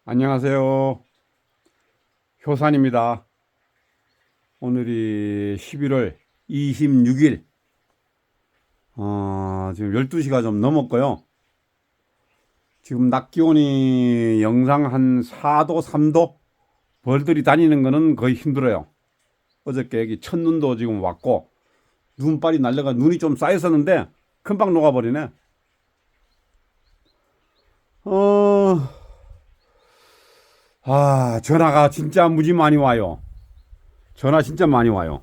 안녕하세요. 효산입니다. 오늘이 11월 26일, 지금 12시가 좀 넘었고요. 지금 낮 기온이 영상 한 4도, 3도? 벌들이 다니는 거는 거의 힘들어요. 어저께 여기 첫눈도 지금 왔고, 눈발이 날려가 눈이 좀 쌓였었는데, 금방 녹아버리네. 전화가 진짜 무지 많이 와요. 전화 진짜 많이 와요.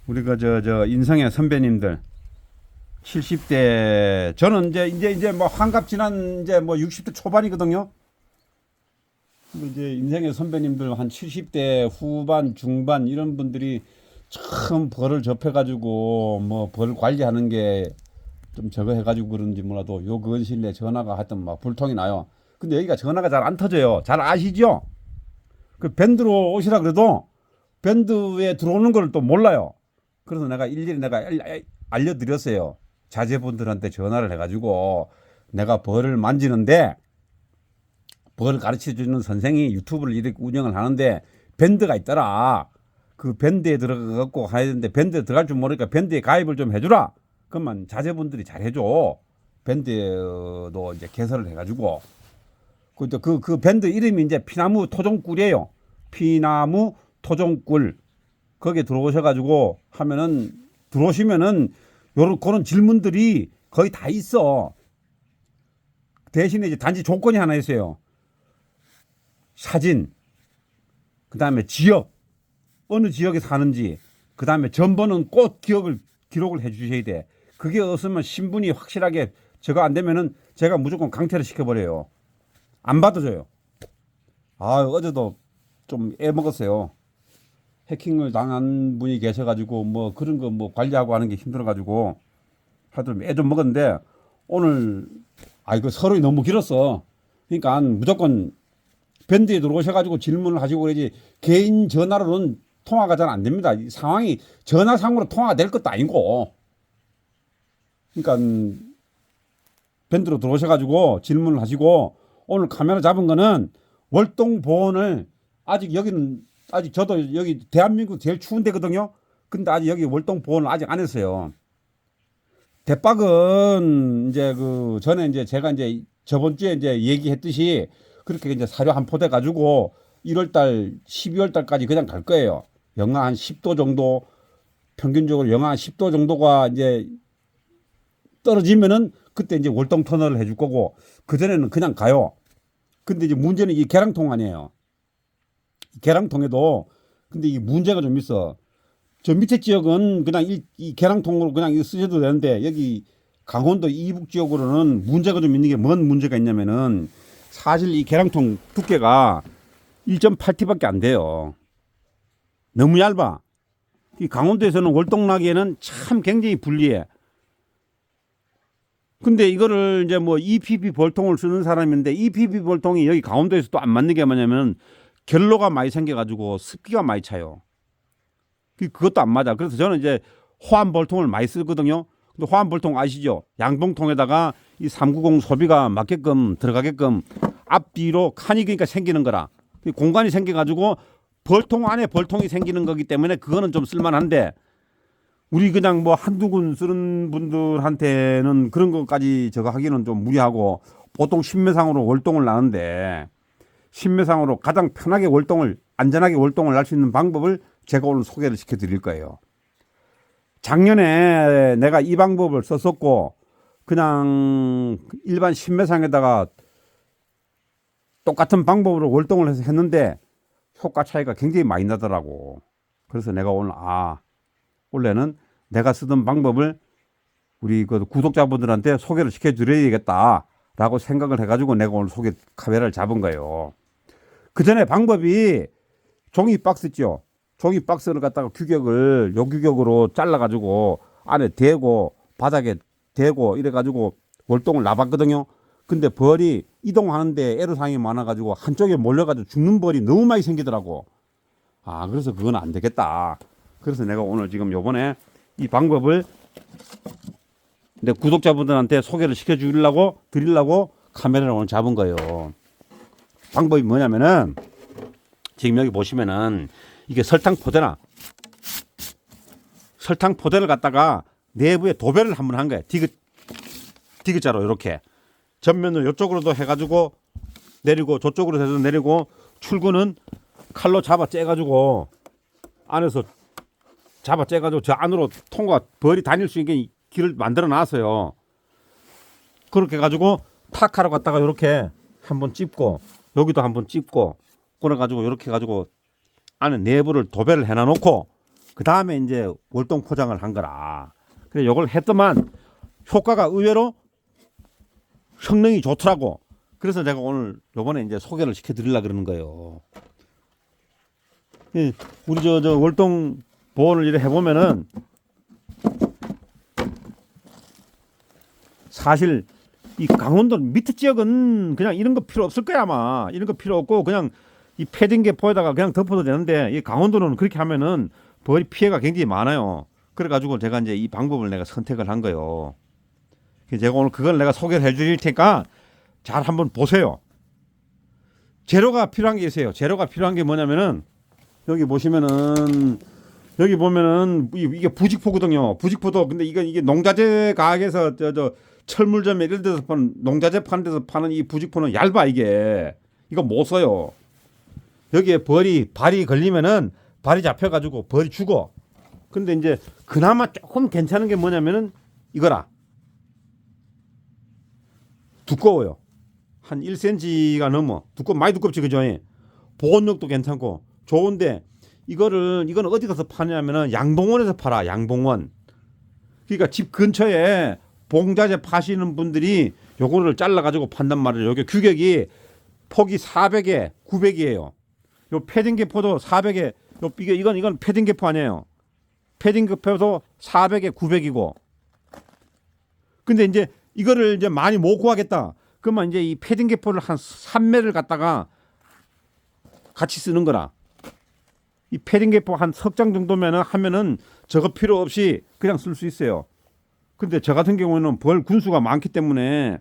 우리가 인성의 선배님들 70대 저는 이제 뭐 환갑 지난 이제 뭐 60대 초반이거든요. 이제 인생의 선배님들 한 70대 후반 중반 이런 분들이 처음 벌을 접해가지고 뭐 벌 관리하는 게 좀 저거 해가지고 그런지 몰라도 요 근시일 내 전화가 하여튼 막 불통이 나요. 근데 여기가 전화가 잘 안 터져요. 잘 아시죠? 그 밴드로 오시라 그래도 밴드에 들어오는 걸 또 몰라요. 그래서 내가 일일이 내가 알려드렸어요. 자제분들한테 전화를 해가지고 내가 벌을 만지는데 벌을 가르쳐 주는 선생이 유튜브를 이렇게 운영을 하는데 밴드가 있더라. 그 밴드에 들어가갖고 가야 되는데 밴드에 들어갈 줄 모르니까 밴드에 가입을 좀 해주라. 그러면 자제분들이 잘 해줘. 밴드도 이제 개설을 해가지고 그 밴드 이름이 이제 피나무 토종꿀이에요. 피나무 토종꿀. 거기에 들어오셔가지고 하면은 들어오시면은 요런 그런 질문들이 거의 다 있어. 대신에 이제 단지 조건이 하나 있어요. 사진, 그 다음에 지역, 어느 지역에 사는지, 그 다음에 전번은 꼭 기록을 해주셔야 돼. 그게 없으면 신분이 확실하게 저거 안 되면은 제가 무조건 강퇴를 시켜버려요. 안 받아줘요. 어제도 좀 애먹었어요. 해킹을 당한 분이 계셔가지고 뭐 그런 거 뭐 관리하고 하는 게 힘들어가지고 하여튼 애 좀 먹었는데 오늘 이거 서론이 너무 길었어. 그러니까 무조건 밴드에 들어오셔가지고 질문을 하시고 그러지 개인 전화로는 통화가 잘 안 됩니다. 이 상황이 전화상으로 통화가 될 것도 아니고. 그러니까 밴드로 들어오셔가지고 질문을 하시고 오늘 카메라 잡은 거는 월동 보온을 아직 여기는 아직 저도 여기 대한민국 제일 추운 데거든요. 근데 아직 여기 월동 보온을 아직 안 했어요. 대박은 이제 그 전에 이제 제가 이제 저번 주에 이제 얘기했듯이 그렇게 이제 사료 한 포대 가지고 1월달, 12월달까지 그냥 갈 거예요. 영하 한 10도 정도 평균적으로 영하 한 10도 정도가 이제 떨어지면은 그때 이제 월동 터널을 해줄 거고 그전에는 그냥 가요. 근데 이제 문제는 이 계량통 아니에요. 계량통에도 근데 이 문제가 좀 있어. 저 밑에 지역은 그냥 이 계량통으로 그냥 이거 쓰셔도 되는데 여기 강원도 이북 지역으로는 문제가 좀 있는 게 뭔 문제가 있냐면은 사실 이 계량통 두께가 1.8T밖에 안 돼요. 너무 얇아. 이 강원도에서는 월동 나기에는 참 굉장히 불리해. 근데 이거를 이제 뭐 EPP 벌통을 쓰는 사람인데 EPP 벌통이 여기 강원도에서 또 안 맞는 게 뭐냐면 결로가 많이 생겨가지고 습기가 많이 차요. 그것도 안 맞아. 그래서 저는 이제 호암 벌통을 많이 쓰거든요. 근데 호암 벌통 아시죠? 양봉통에다가 이 390 소비가 맞게끔 들어가게끔 앞뒤로 칸이 그러니까 생기는 거라. 공간이 생겨가지고 벌통 안에 벌통이 생기는 거기 때문에 그거는 좀 쓸만한데 우리 그냥 뭐 한두 군 쓰는 분들한테는 그런 것까지 저거 하기는 좀 무리하고 보통 신매상으로 월동을 나는데 신매상으로 가장 편하게 월동을 안전하게 월동을 날 수 있는 방법을 제가 오늘 소개를 시켜 드릴 거예요. 작년에 내가 이 방법을 썼었고 그냥 일반 신매상에다가 똑같은 방법으로 월동을 해서 했는데 효과 차이가 굉장히 많이 나더라고. 그래서 내가 오늘 원래는 내가 쓰던 방법을 우리 그 구독자분들한테 소개를 시켜드려야겠다라고 생각을 해가지고 내가 오늘 카메라를 잡은 거예요. 그 전에 방법이 종이 박스죠. 종이 박스를 갖다가 요 규격으로 잘라가지고 안에 대고 바닥에 대고 이래가지고 월동을 놔봤거든요. 근데 벌이 이동하는데 애로사항이 많아가지고 한쪽에 몰려가지고 죽는 벌이 너무 많이 생기더라고. 그래서 그건 안 되겠다. 그래서 내가 오늘 지금 요번에 이 방법을 내 구독자분들한테 소개를 시켜주려고 드리려고 카메라를 오늘 잡은 거예요. 방법이 뭐냐면은 지금 여기 보시면은 이게 설탕 포대를 갖다가 내부에 도배를 한번 한 거예요. 디귿자로 이렇게 전면을 이쪽으로도 해가지고 내리고 저쪽으로 해서 내리고 출구는 칼로 잡아 째가지고 안에서 잡아 째가지고 저 안으로 벌이 다닐 수 있게 길을 만들어 놨어요. 그렇게 해가지고 타카로 갖다가 이렇게 한번 찝고 여기도 한번 찝고 그래가지고 이렇게 해가지고 안에 내부를 도배를 해놔놓고 그 다음에 이제 월동 포장을 한 거라. 그래 요걸 했더만 효과가 의외로 성능이 좋더라고. 그래서 제가 오늘 요번에 이제 소개를 시켜드리려고 그러는 거예요. 우리 저 월동 보온을 이렇게 해보면은 사실 이 강원도 밑에 지역은 그냥 이런 거 필요 없을 거야 아마. 이런 거 필요 없고 그냥 이 패딩 개포에다가 그냥 덮어도 되는데 이 강원도는 그렇게 하면은 벌이 피해가 굉장히 많아요. 그래가지고 제가 이제 이 방법을 내가 선택을 한 거예요. 제가 오늘 그걸 내가 소개를 해드릴 테니까 잘 한번 보세요. 재료가 필요한 게 있어요. 재료가 필요한 게 뭐냐면은 여기 보시면은 여기 보면은 이게 부직포거든요. 부직포도 근데 이게 농자재 가게에서 저 철물점에 이런 데서 파는 농자재 파는 데서 파는 이 부직포는 얇아 이게. 이거 못 써요. 여기에 발이 걸리면은 발이 잡혀가지고 벌이 죽어. 근데 이제 그나마 조금 괜찮은 게 뭐냐면은 이거라. 두꺼워요. 한 1cm가 넘어. 많이 두껍지 그죠? 보온력도 괜찮고 좋은데 이거는 어디 가서 파냐면은 양봉원에서 팔아. 양봉원. 그러니까 집 근처에 봉자재 파시는 분들이 요거를 잘라가지고 판단 말이에요. 여기 규격이 폭이 400에 900이에요. 요 패딩 개포도 400에 이건 패딩 개포 아니에요. 패딩 개포도 400에 900이고. 근데 이제 이거를 이제 많이 못 구하겠다. 그러면 이제 이 패딩 개포를 한 3매를 갖다가 같이 쓰는 거라. 이 패딩 개포 한 석 장 정도면은 하면은 저거 필요 없이 그냥 쓸 수 있어요. 근데 저 같은 경우에는 벌 군수가 많기 때문에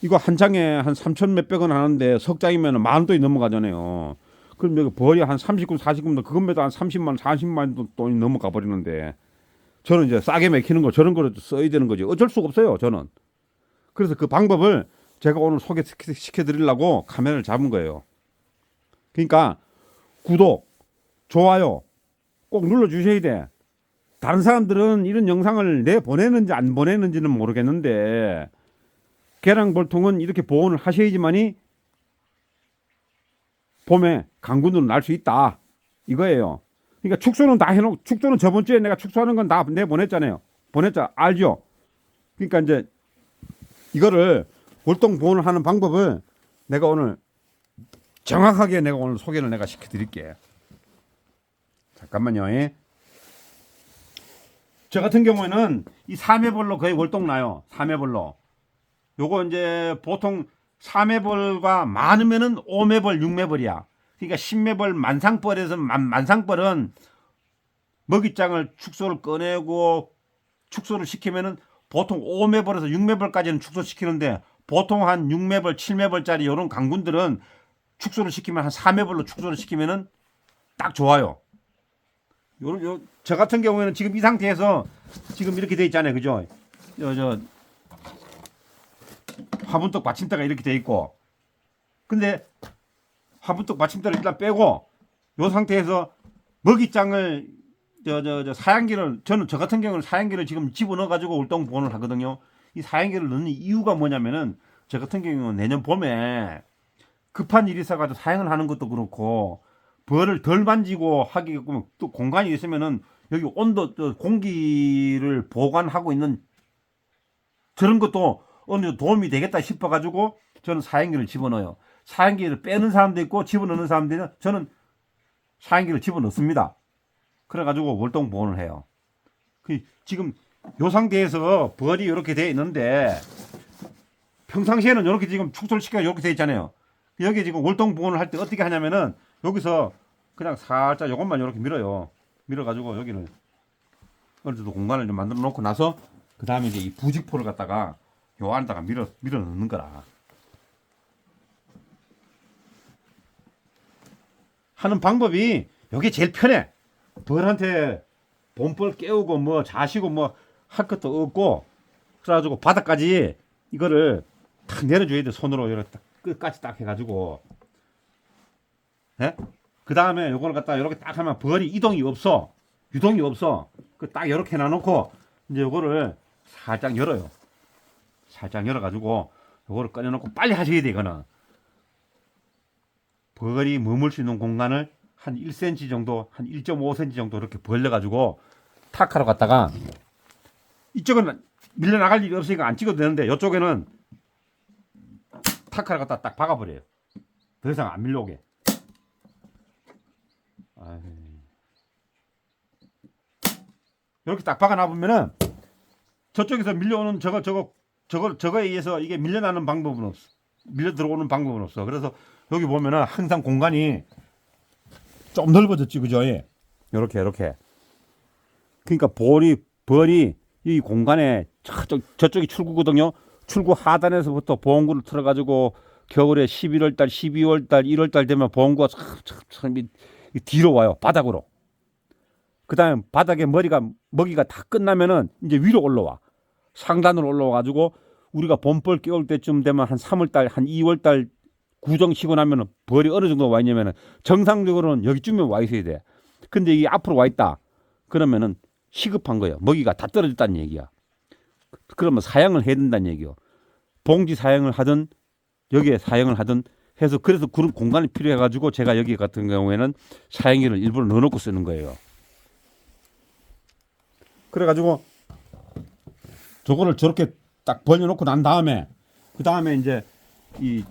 이거 한 장에 한 3천 몇백 원 하는데 석 장이면 만 원도 넘어가잖아요. 그럼 여기 벌이 한 39, 40분 그것마다 한 30만 원, 40만 원 돈이 넘어가 버리는데 저는 이제 싸게 맥히는 거 저런 거를 써야 되는 거지. 어쩔 수가 없어요, 저는. 그래서 그 방법을 제가 오늘 소개시켜 드리려고 카메라를 잡은 거예요. 그러니까 구독, 좋아요 꼭 눌러 주셔야 돼. 다른 사람들은 이런 영상을 내 보내는지 안 보내는지는 모르겠는데 계량볼통은 이렇게 보온을 하셔야지만이 봄에 강군으로 날 수 있다 이거예요. 그러니까 축소는 다 해놓고 축소는 저번 주에 내가 축소하는 건 다 내보냈잖아요. 알죠? 그러니까 이제 이거를 월동 보온을 하는 방법을 내가 오늘 정확하게 내가 오늘 소개를 내가 시켜드릴게요. 잠깐만요. 저 같은 경우에는 이 3매벌로 거의 월동 나요. 3매벌로. 요거 이제 보통 3매벌과 많으면은 5매벌, 6매벌이야. 그러니까 10매벌 만상벌에서 만상벌은 먹이장을 축소를 꺼내고 축소를 시키면은 보통 5매벌에서 6매벌까지는 축소시키는데 보통 한 6매벌, 7매벌짜리 이런 강군들은 축소를 시키면 한 4매벌로 축소를 시키면은 딱 좋아요. 저 같은 경우에는 지금 이 상태에서 지금 이렇게 돼 있잖아요. 그죠? 화분떡 받침대가 이렇게 돼 있고. 근데 화분떡 받침대를 일단 빼고 요 상태에서 먹이장을 사양기를 저는 저 같은 경우는 사양기를 지금 집어넣어 가지고 월동 보온을 하거든요. 이 사양기를 넣는 이유가 뭐냐면은 저 같은 경우는 내년 봄에 급한 일이 있어가지고 사양을 하는 것도 그렇고 벌을 덜 만지고 하게끔 또 공간이 있으면은 여기 온도 공기를 보관하고 있는 저런 것도 어느 정도 도움이 되겠다 싶어가지고 저는 사양기를 집어넣어요. 사양기를 빼는 사람도 있고 집어넣는 사람도 있는 저는 사양기를 집어넣습니다. 그래가지고 월동 보온을 해요. 지금 요 상태에서 벌이 이렇게 돼 있는데 평상시에는 이렇게 지금 축소를 시켜 이렇게 돼 있잖아요. 여기 지금 월동 보온을 할 때 어떻게 하냐면은 여기서 그냥 살짝 요것만 이렇게 밀어요. 밀어가지고 여기는 어느 정도 공간을 좀 만들어 놓고 나서 그 다음에 이제 이 부직포를 갖다가 요 안에다가 밀어 넣는 거라. 하는 방법이 이게 제일 편해. 벌한테 본벌 깨우고 뭐 자시고 뭐 할 것도 없고 그래가지고 바닥까지 이거를 탁 내려줘야 돼. 손으로 이렇게 딱 끝까지 딱 해가지고. 예? 그 다음에 요걸 갖다 이렇게 딱 하면 벌이 이동이 없어. 유동이 없어. 그 딱 이렇게 놔놓고 이제 요거를 살짝 열어요. 살짝 열어가지고 요거를 꺼내놓고 빨리 하셔야 돼. 이거는 벌이 머물 수 있는 공간을 한 1cm 정도, 한 1.5cm 정도 이렇게 벌려가지고 탁하러 갔다가 이쪽은 밀려나갈 일이 없으니까 안 찍어도 되는데 이쪽에는 탁하러 갖다 딱 박아버려요. 더 이상 안 밀려오게. 이렇게 딱 박아놔보면은 저쪽에서 밀려오는 저거에 의해서 이게 밀려나는 방법은 없어. 밀려 들어오는 방법은 없어. 그래서 여기 보면은 항상 공간이 좀 넓어졌지, 그죠? 이렇게. 그러니까 벌이 이 공간에 저쪽이 출구거든요. 출구 하단에서부터 보온구를 틀어가지고 겨울에 11월달, 12월달, 1월달 되면 보온구가 참 뒤로 와요. 바닥으로. 그 다음에 바닥에 먹이가 다 끝나면은 이제 위로 올라와. 상단으로 올라와가지고 우리가 봄벌 깨울 때쯤 되면 한 3월달, 한 2월달 구정치고 나면은 벌이 어느 정도 와 있냐면은 정상적으로는 여기쯤에 와 있어야 돼. 근데 이게 앞으로 와 있다. 그러면은 시급한 거예요. 먹이가 다 떨어졌다는 얘기야. 그러면 사양을 해야 된다는 얘기요. 봉지 사양을 하든 여기에 사양을 하든 해서 그래서 그런 공간이 필요해가지고 제가 여기 같은 경우에는 사양기를 일부러 넣어놓고 쓰는 거예요. 그래가지고 저거를 저렇게 딱 벌려놓고 난 다음에 그 다음에 이제 이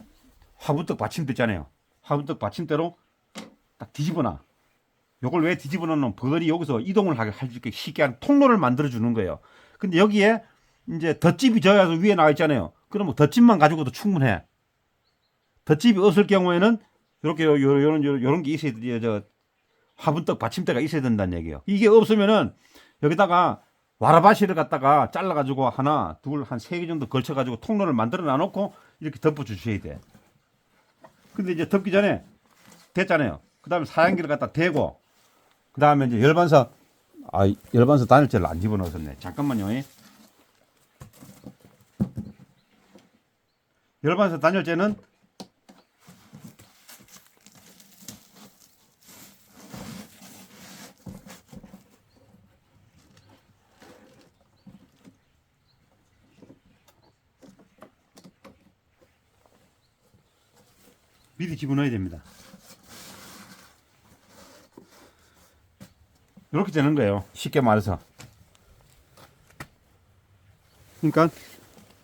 화분떡 받침대 있잖아요. 화분떡 받침대로 딱 뒤집어놔. 요걸 왜 뒤집어놓는 벌이 여기서 이동을 할 수 있게 쉽게 한 통로를 만들어 주는 거예요. 근데 여기에 이제 덧집이 져서 위에 나와 있잖아요. 그러면 덧집만 가지고도 충분해. 덧집이 없을 경우에는 이렇게 요런 게 있어야 돼. 저 화분떡 받침대가 있어야 된다는 얘기예요. 이게 없으면은 여기다가 와라바시를 갖다가 잘라가지고 하나, 둘, 한 3개 정도 걸쳐가지고 통로를 만들어 놔놓고 이렇게 덮어주셔야 돼. 근데 이제 덮기 전에 됐잖아요. 그 다음에 사양기를 갖다 대고, 그 다음에 이제 열반사 단열재를 안 집어넣었네. 잠깐만요. 열반사 단열재는 미리 집어넣어야 됩니다. 이렇게 되는 거예요. 쉽게 말해서. 그러니까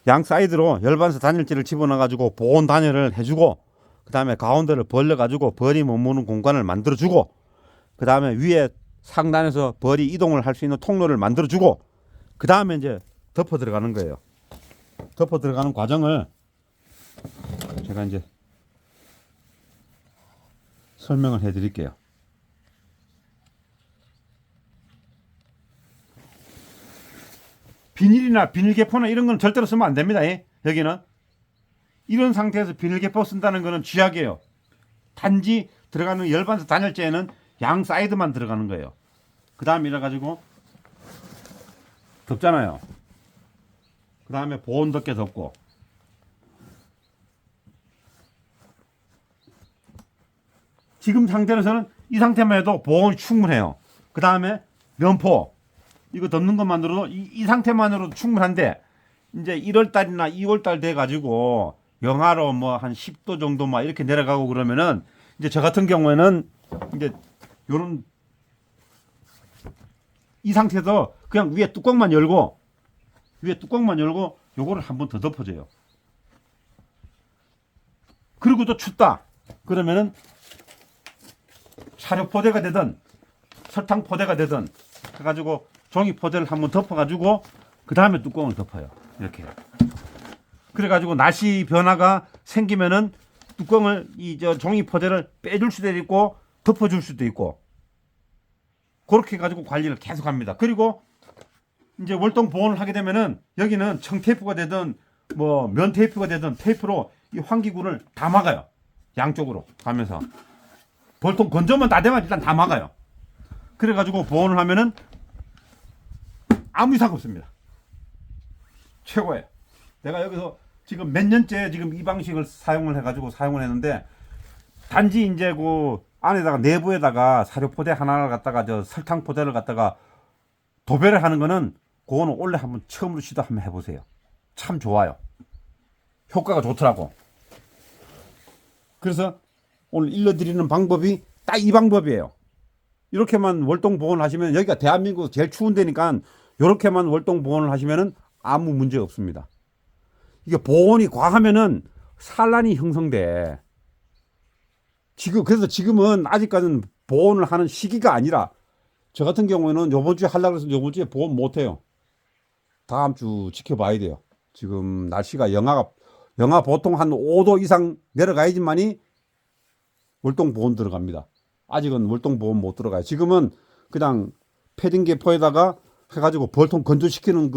양 사이드로 열반사 단열재를 집어넣어가지고 보온 단열을 해주고, 그 다음에 가운데를 벌려가지고 벌이 머무는 공간을 만들어주고, 그 다음에 위에 상단에서 벌이 이동을 할 수 있는 통로를 만들어주고, 그 다음에 이제 덮어 들어가는 거예요. 덮어 들어가는 과정을 제가 이제 설명을 해 드릴게요. 비닐이나 비닐개포나 이런 건 절대로 쓰면 안 됩니다. 여기는 이런 상태에서 비닐개포 쓴다는 거는 쥐약이에요. 단지 들어가는 열반사 단열재에는 양 사이드만 들어가는 거예요. 그 다음에 이래가지고 덮잖아요. 그 다음에 보온 덮개 덮고, 지금 상태에서는 이 상태만 해도 보온이 충분해요. 그 다음에 면포 이거 덮는 것만으로도 이 상태만으로도 충분한데, 이제 1월달이나 2월달 돼 가지고 영하로 뭐 한 10도 정도 막 이렇게 내려가고 그러면은 이제 저 같은 경우에는 이제 요런 이 상태에서 그냥 위에 뚜껑만 열고 요거를 한 번 더 덮어줘요. 그리고 또 춥다 그러면은 사료 포대가 되든 설탕 포대가 되든 해가지고 종이 포대를 한번 덮어가지고 그 다음에 뚜껑을 덮어요. 이렇게. 그래가지고 날씨 변화가 생기면은 뚜껑을 종이 포대를 빼줄 수도 있고 덮어줄 수도 있고, 그렇게 해가지고 관리를 계속 합니다. 그리고 이제 월동 보온을 하게 되면은 여기는 청테이프가 되든 뭐 면 테이프가 되든 테이프로 이 환기구를 다 막아요. 양쪽으로 가면서 벌통 건조만 다 되면 일단 다 막아요. 그래가지고 보온을 하면은 아무 이상 없습니다. 최고예요. 내가 여기서 지금 몇 년째 지금 이 방식을 사용을 해가지고 사용을 했는데, 단지 이제 그 안에다가 내부에다가 사료 포대 하나를 갖다가 저 설탕 포대를 갖다가 도배를 하는 거는 그거는 원래 한번 처음으로 시도 한번 해보세요. 참 좋아요. 효과가 좋더라고. 그래서 오늘 일러드리는 방법이 딱 이 방법이에요. 이렇게만 월동 보온을 하시면, 여기가 대한민국 제일 추운 데니까 이렇게만 월동 보온을 하시면은 아무 문제 없습니다. 이게 보온이 과하면은 산란이 형성돼. 그래서 지금은 아직까지는 보온을 하는 시기가 아니라, 저 같은 경우에는 요번 주에 하려고 해서 요번 주에 보온 못 해요. 다음 주 지켜봐야 돼요. 지금 날씨가 영하 보통 한 5도 이상 내려가야지만이 월동 보온 들어갑니다. 아직은 월동 보온 못 들어가요. 지금은 그냥 패딩 계포에다가 해가지고 벌통 건조시키는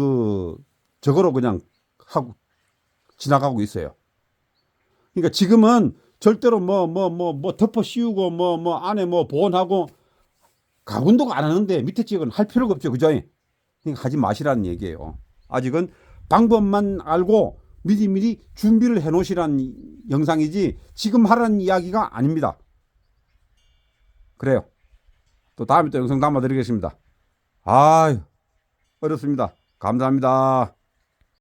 저거로 그냥 하고 지나가고 있어요. 그러니까 지금은 절대로 덮어 씌우고 안에 보온하고 가군도가 안 하는데 밑에 지역은 할 필요가 없죠. 그죠? 그러니까 하지 마시라는 얘기예요. 아직은 방법만 알고 미리미리 준비를 해 놓으시라는 영상이지, 지금 하라는 이야기가 아닙니다. 그래요. 또 다음에 또 영상 담아 드리겠습니다. 어렵습니다. 감사합니다.